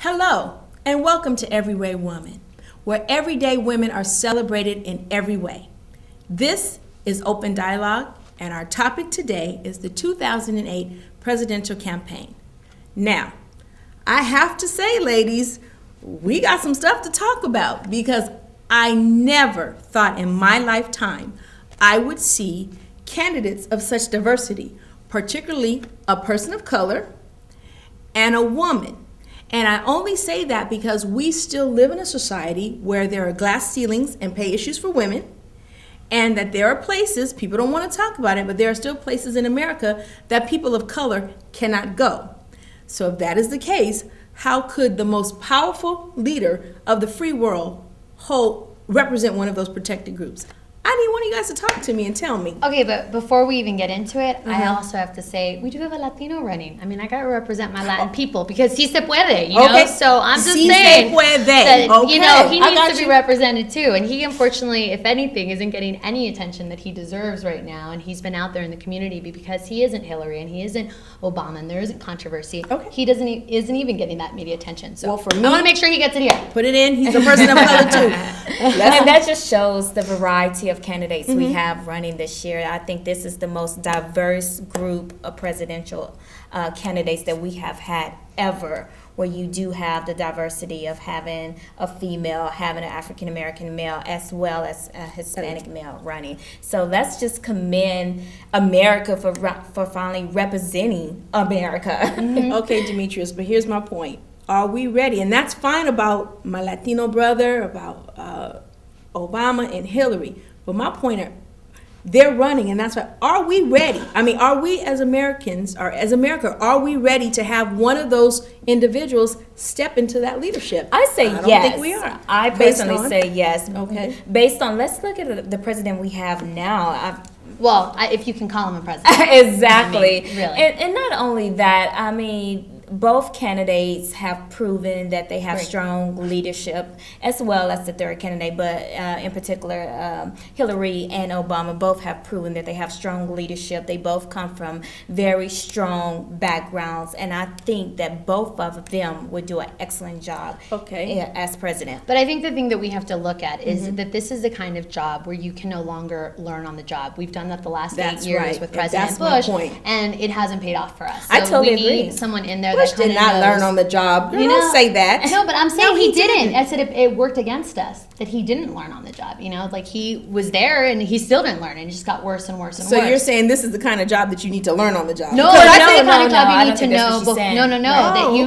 Hello, and welcome to Everyday Woman, where everyday women are celebrated in every way. This is Open Dialogue, and our topic today is the 2008 presidential campaign. Now, I have to say, ladies, we got some stuff to talk about because I never thought in my lifetime I would see candidates of such diversity, particularly a person of color and a woman. And I only say that because we still live in a society where there are glass ceilings and pay issues for women, and that there are places, people don't want to talk about it, but there are still places in America that people of color cannot go. So if that is the case, how could the most powerful leader of the free world represent one of those protected groups? I need one of you guys to talk to me and tell me. Okay, but before we even get into it, I also have to say, we do have a Latino running. I mean, I got to represent my Latin people because si se puede, you know? So I'm just saying that, you know, he needs to be represented too. And he, unfortunately, if anything, isn't getting any attention that he deserves right now. And he's been out there in the community because he isn't Hillary and he isn't Obama and there isn't controversy. He isn't even getting that media attention. So for me, I want to make sure he gets it here. Put it in. He's a person of color too. And that just shows the variety of candidates we have running this year. I think this is the most diverse group of presidential candidates that we have had ever, where you do have the diversity of having a female, having an African-American male, as well as a Hispanic male running. So let's just commend America for finally representing America. Okay, Demetrius, but here's my point. Are we ready? And that's fine about my Latino brother, about Obama and Hillary. But my point is, they're running, and that's why. Are we ready? I mean, are we as Americans, or as America, are we ready to have one of those individuals step into that leadership? I say yes. I don't think we are. I personally say yes. Okay. Based on, let's look at the president we have now. If you can call him a president. Exactly. I mean, really. And not only that, I mean, both candidates have proven that they have strong leadership, as well as the third candidate, but in particular, Hillary and Obama both have proven that they have strong leadership. They both come from very strong backgrounds, and I think that both of them would do an excellent job as president. But I think the thing that we have to look at is that this is the kind of job where you can no longer learn on the job. We've done that the last 8 years with President Bush, and it hasn't paid off for us. So I totally we agree. need someone in there Bush that did not learn on the job. You don't say that. No, but I'm saying No, he didn't. I said it worked against us that he didn't learn on the job. You know, like he was there and he still didn't learn, and it just got worse and worse and worse. So you're saying this is the kind of job that you need to learn on the job? No, that's the kind of job you need to know.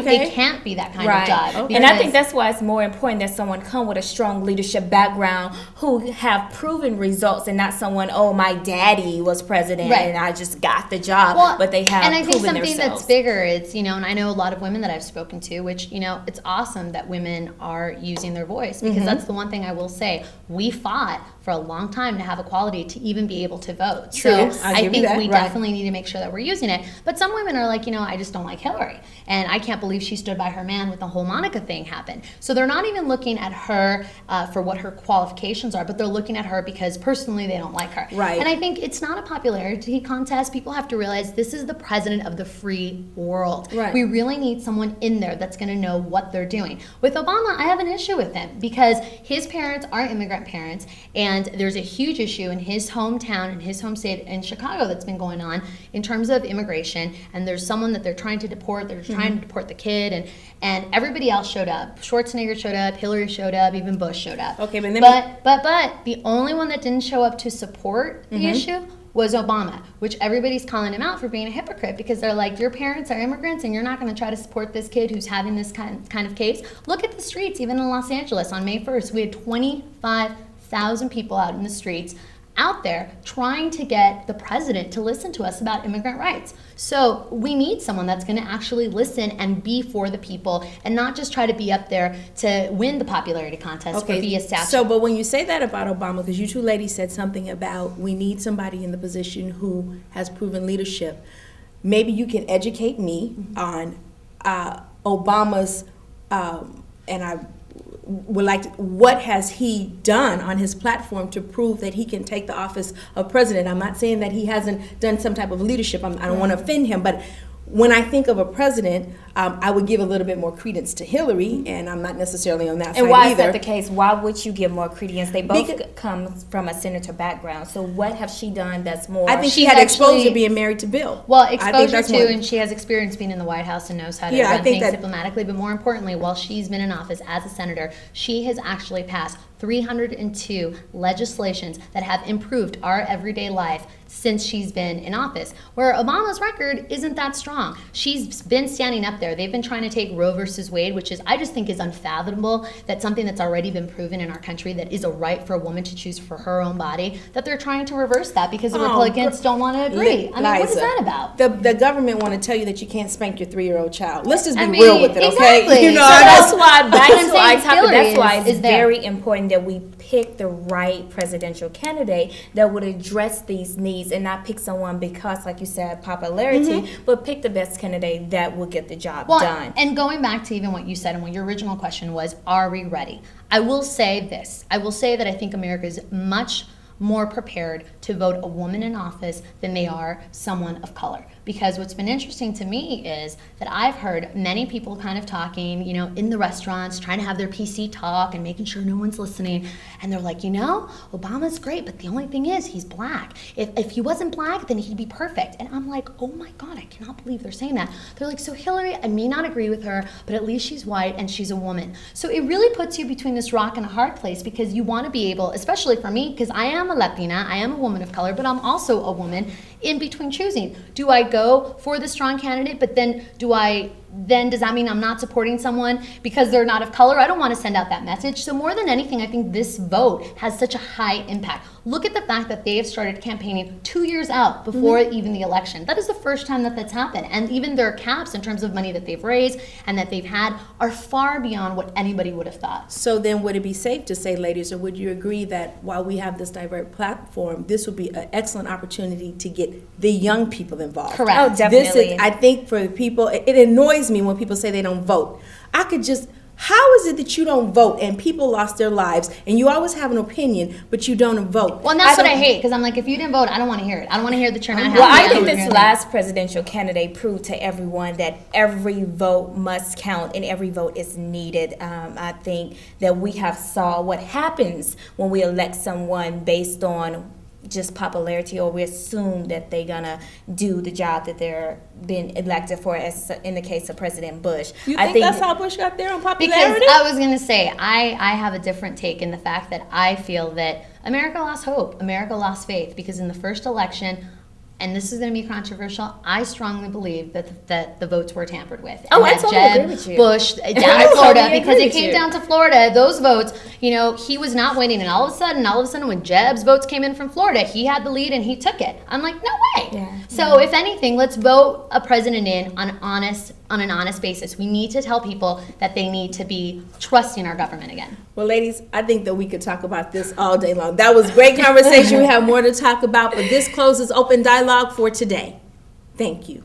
It can't be that kind of job. And I think that's why it's more important that someone come with a strong leadership background who have proven results, and not someone, my daddy was president and I just got the job, but they have. And I think proven something themselves. that's bigger is, and I know a lot of women that I've spoken to, which, it's awesome that women are using their voice, because that's the one thing I will say. We fought for a long time to have equality to even be able to vote. True. So I think we definitely need to make sure that we're using it. But some women are like, I just don't like Hillary. And I can't believe she stood by her man when the whole Monica thing happened. So they're not even looking at her for what her qualifications are, but they're looking at her because personally they don't like her. Right. And I think it's not a popularity contest. People have to realize this is the president of the free world. Right. We really need someone in there that's going to know what they're doing. With Obama, I have an issue with him because his parents are immigrant parents, and there's a huge issue in his hometown, in his home state in Chicago, that's been going on in terms of immigration. And there's someone that they're trying to deport. They're trying to deport the kid, and everybody else showed up. Schwarzenegger showed up, Hillary showed up, even Bush showed up. Okay, but the only one that didn't show up to support the issue was Obama, which everybody's calling him out for being a hypocrite, because they're like, your parents are immigrants and you're not going to try to support this kid who's having this kind of case. Look at the streets, even in Los Angeles on May 1st, we had 25,000 people out in the streets out there trying to get the president to listen to us about immigrant rights. So we need someone that's going to actually listen and be for the people, and not just try to be up there to win the popularity contest or be a statue. So, but when you say that about Obama, because you two ladies said something about we need somebody in the position who has proven leadership, maybe you can educate me on Obama's, and I would like to, what has he done on his platform to prove that he can take the office of president? I'm not saying that he hasn't done some type of leadership. I don't want to offend him, but when I think of a president, I would give a little bit more credence to Hillary, and I'm not necessarily on that side either. And why is that the case? Why would you give more credence? They both come from a senator background. So what have she done that's more? I think she had exposure being married to Bill. Well, exposure too, and she has experience being in the White House and knows how to run things diplomatically. But more importantly, while she's been in office as a senator, she has actually passed 302 legislations that have improved our everyday life since she's been in office, where Obama's record isn't that strong. She's been standing up there. They've been trying to take Roe versus Wade, which is, I just think, is unfathomable, that something that's already been proven in our country, that is a right for a woman to choose for her own body, that they're trying to reverse that because the Republicans don't want to agree. I mean, what is that about? The government want to tell you that you can't spank your 3-year-old child. Let's just be real with it, okay? Exactly. You know, so that's why it's there. very important that we pick the right presidential candidate that would address these needs and not pick someone because, like you said, popularity, but pick the best candidate that will get the job done. And going back to even what you said and what your original question was, are we ready? I will say this. I will say that I think America is much more prepared to vote a woman in office than they are someone of color. Because what's been interesting to me is that I've heard many people kind of talking, you know, in the restaurants, trying to have their PC talk and making sure no one's listening. And they're like, you know, Obama's great, but the only thing is he's black. If he wasn't black, then he'd be perfect. And I'm like, oh my God, I cannot believe they're saying that. They're like, so Hillary, I may not agree with her, but at least she's white and she's a woman. So it really puts you between this rock and a hard place, because you want to be able, especially for me, because I am a Latina, I am a woman of color, but I'm also a woman, in between choosing. Do I go for the strong candidate, but then does that mean I'm not supporting someone because they're not of color? I don't want to send out that message. So more than anything, I think this vote has such a high impact. Look at the fact that they have started campaigning 2 years out before even the election. That is the first time that that's happened. And even their caps in terms of money that they've raised and that they've had are far beyond what anybody would have thought. So then would it be safe to say, ladies, or would you agree that while we have this diverse platform, this would be an excellent opportunity to get the young people involved? Correct. Oh, definitely. I think for the people, it annoys me when people say they don't vote. How is it that you don't vote and people lost their lives and you always have an opinion but you don't vote? Well, and that's what I hate, because I'm like, if you didn't vote, I don't want to hear it. I don't want to hear that you're not happy. Well, I think this last presidential candidate proved to everyone that every vote must count and every vote is needed. I think that we have saw what happens when we elect someone based on just popularity, or we assume that they're gonna do the job that they're being elected for, as in the case of President Bush. You think that's how Bush got there on popularity? Because I was gonna say, I have a different take in the fact that I feel that America lost hope, America lost faith, because in the first election, and this is going to be controversial, I strongly believe that the votes were tampered with. Oh, I totally agree with you. Bush down in Florida, because it came down to Florida, those votes, you know, he was not winning. And all of a sudden, when Jeb's votes came in from Florida, he had the lead and he took it. I'm like, no way. Yeah. So if anything, let's vote a president in on an honest basis. We need to tell people that they need to be trusting our government again. Well, ladies, I think that we could talk about this all day long. That was great conversation. We have more to talk about, but this closes Open Dialogue for today. Thank you.